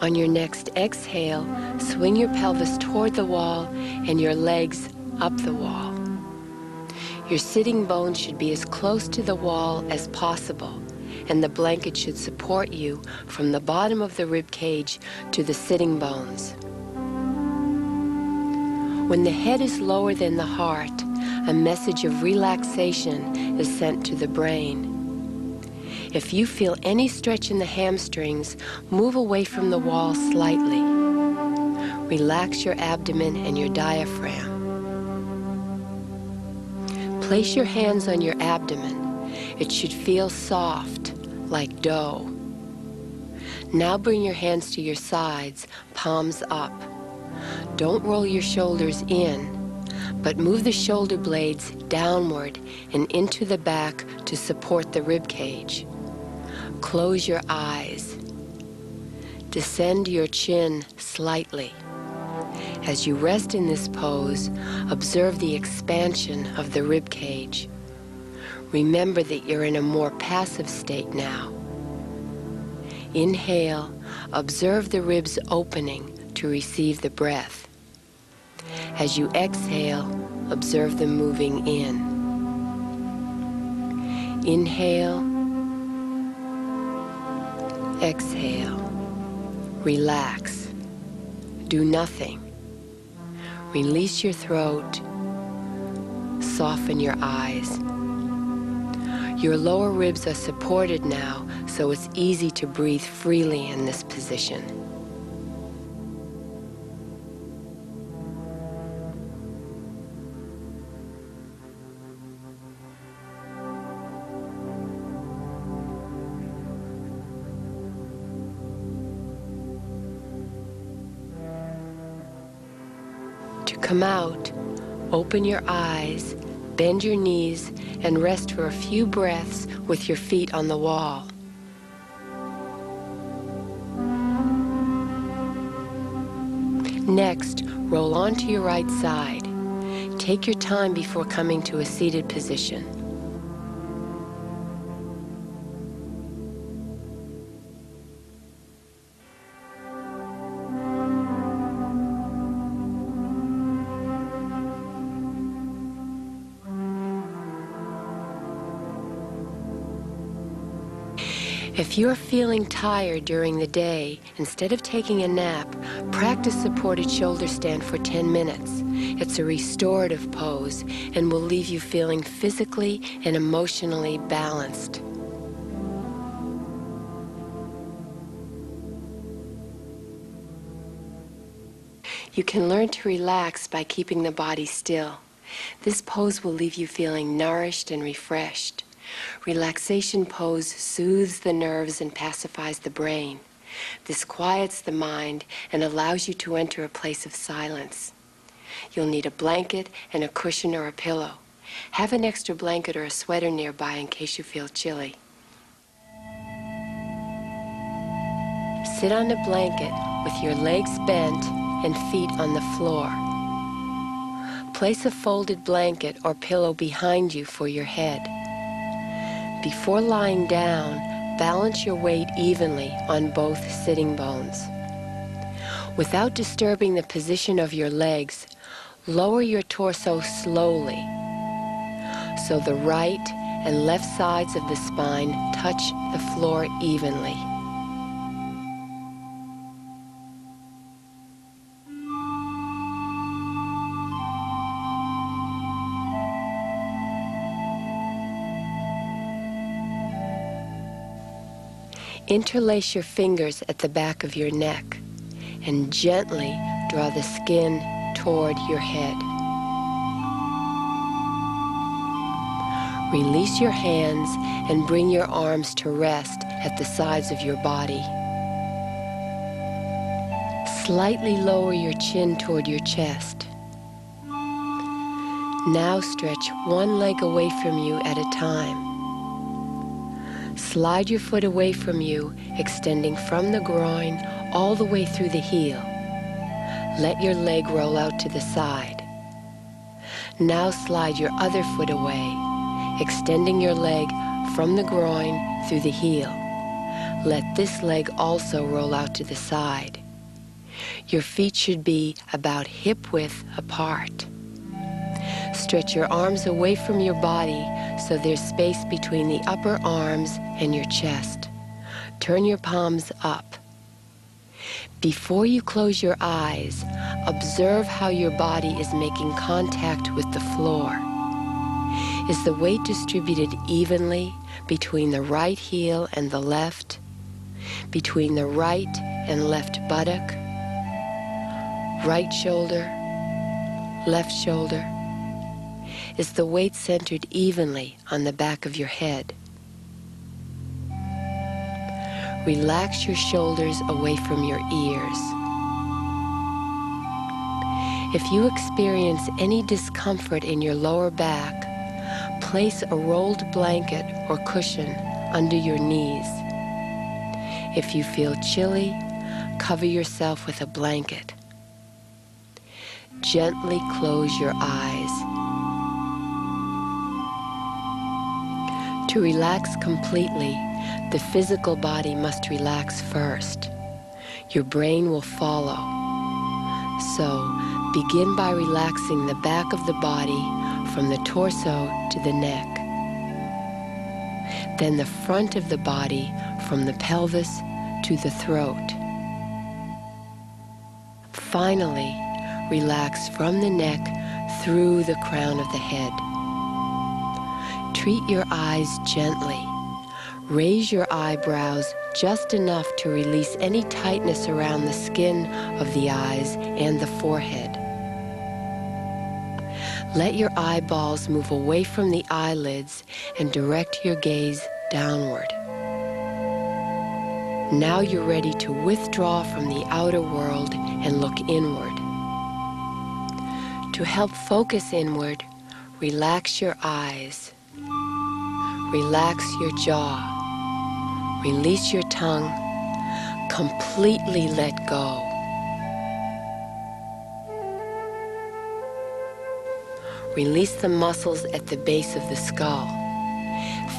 On your next exhale, swing your pelvis toward the wall and your legs up the wall. Your sitting bones should be as close to the wall as possible, and the blanket should support you from the bottom of the rib cage to the sitting bones. When the head is lower than the heart, a message of relaxation is sent to the brain. If you feel any stretch in the hamstrings, move away from the wall slightly. Relax your abdomen and your diaphragm. Place your hands on your abdomen. It should feel soft, like dough. Now bring your hands to your sides, palms up. Don't roll your shoulders in, but move the shoulder blades downward and into the back to support the rib cage. Close your eyes. Descend your chin slightly. As you rest in this pose, observe the expansion of the rib cage. Remember that you're in a more passive state now. Inhale, observe the ribs opening to receive the breath. As you exhale, observe them moving in. Inhale, exhale, relax, do nothing. Release your throat, soften your eyes. Your lower ribs are supported now, so it's easy to breathe freely in this position. Come out, open your eyes, bend your knees, and rest for a few breaths with your feet on the wall. Next, roll onto your right side. Take your time before coming to a seated position. If you're feeling tired during the day, instead of taking a nap, practice supported shoulder stand for 10 minutes. It's a restorative pose and will leave you feeling physically and emotionally balanced. You can learn to relax by keeping the body still. This pose will leave you feeling nourished and refreshed. Relaxation pose soothes the nerves and pacifies the brain. This quiets the mind and allows you to enter a place of silence. You'll need a blanket and a cushion or a pillow. Have an extra blanket or a sweater nearby in case you feel chilly. Sit on a blanket with your legs bent and feet on the floor. Place a folded blanket or pillow behind you for your head. Before lying down, balance your weight evenly on both sitting bones. Without disturbing the position of your legs, lower your torso slowly so the right and left sides of the spine touch the floor evenly. Interlace your fingers at the back of your neck and gently draw the skin toward your head. Release your hands and bring your arms to rest at the sides of your body. Slightly lower your chin toward your chest. Now stretch one leg away from you at a time. Slide your foot away from you, extending from the groin all the way through the heel. Let your leg roll out to the side. Now slide your other foot away, extending your leg from the groin through the heel. Let this leg also roll out to the side. Your feet should be about hip width apart. Stretch your arms away from your body so there's space between the upper arms and your chest. Turn your palms up. Before you close your eyes, observe how your body is making contact with the floor. Is the weight distributed evenly between the right heel and the left, between the right and left buttock, right shoulder, left shoulder? Is the weight centered evenly on the back of your head? Relax your shoulders away from your ears. If you experience any discomfort in your lower back, place a rolled blanket or cushion under your knees. If you feel chilly, cover yourself with a blanket. Gently close your eyes. To relax completely, the physical body must relax first. Your brain will follow. So, begin by relaxing the back of the body from the torso to the neck. Then the front of the body from the pelvis to the throat. Finally, relax from the neck through the crown of the head. Treat your eyes gently. Raise your eyebrows just enough to release any tightness around the skin of the eyes and the forehead. Let your eyeballs move away from the eyelids and direct your gaze downward. Now you're ready to withdraw from the outer world and look inward. To help focus inward, relax your eyes. Relax your jaw. Release your tongue. Completely let go. Release the muscles at the base of the skull.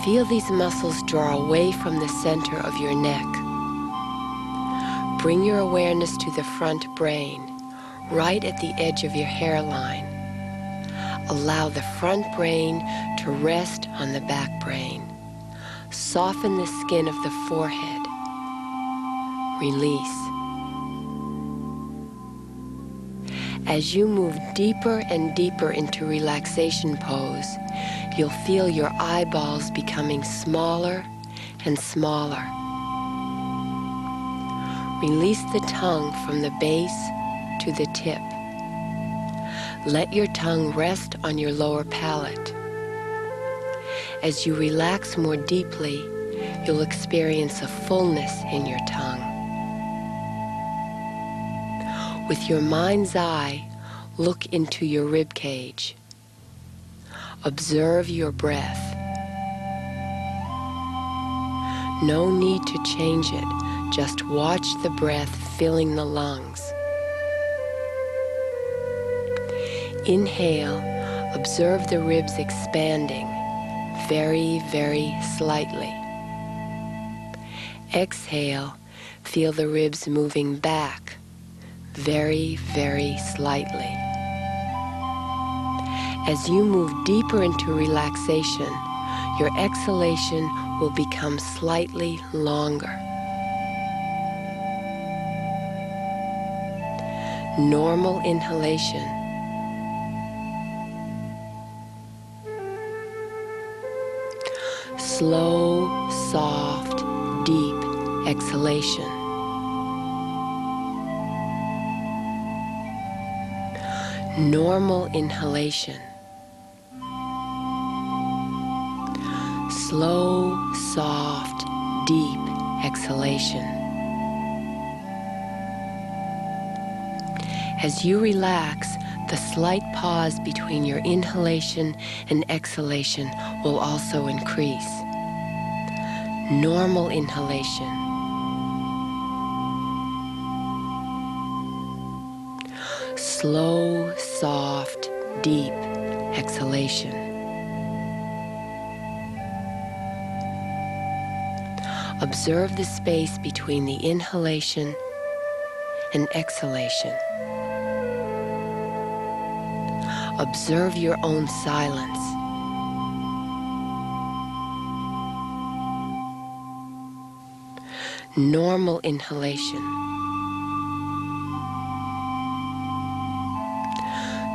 Feel these muscles draw away from the center of your neck. Bring your awareness to the front brain, right at the edge of your hairline. Allow the front brain to rest on the back brain. Soften the skin of the forehead. Release. As you move deeper and deeper into relaxation pose, you'll feel your eyeballs becoming smaller and smaller. Release the tongue from the base to the tip. Let your tongue rest on your lower palate. As you relax more deeply, you'll experience a fullness in your tongue. With your mind's eye, look into your rib cage. Observe your breath. No need to change it, Just watch the breath filling the lungs. Inhale, observe the ribs expanding very, very slightly. Exhale, feel the ribs moving back very, very slightly. As you move deeper into relaxation, your exhalation will become slightly longer. Normal inhalation. Slow, soft, deep exhalation. Normal inhalation. Slow, soft, deep exhalation. As you relax, the slight pause between your inhalation and exhalation will also increase. Normal inhalation. Slow, soft, deep exhalation. Observe the space between the inhalation and exhalation. Observe your own silence. Normal inhalation.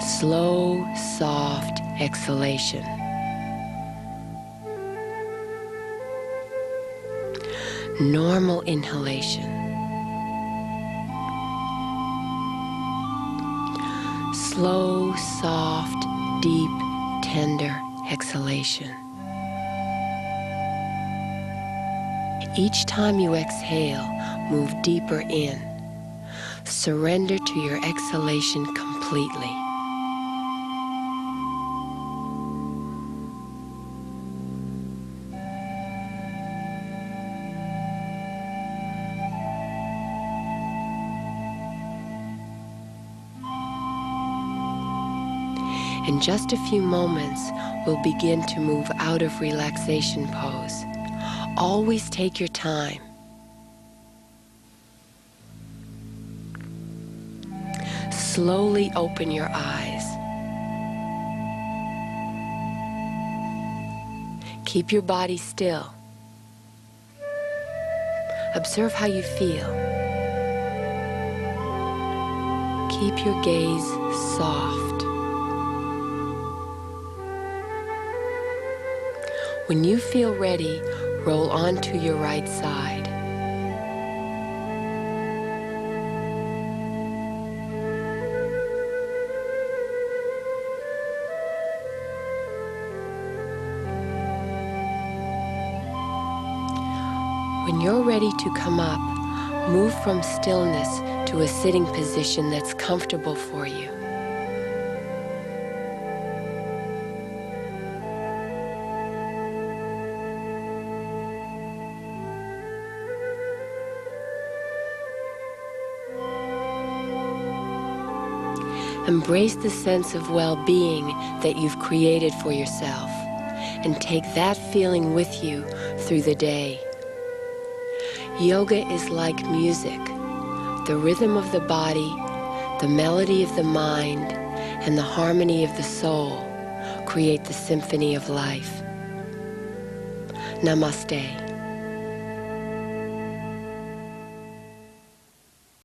Slow, soft exhalation. Normal inhalation. Slow, soft, deep, tender exhalation. Each time you exhale, move deeper in. Surrender to your exhalation completely. In just a few moments, we'll begin to move out of relaxation pose. Always take your time. Slowly open your eyes. Keep your body still. Observe how you feel. Keep your gaze soft. When you feel ready, roll onto your right side. When you're ready to come up, move from stillness to a sitting position that's comfortable for you. Embrace the sense of well-being that you've created for yourself, and take that feeling with you through the day. Yoga is like music. The rhythm of the body, the melody of the mind, and the harmony of the soul create the symphony of life. Namaste.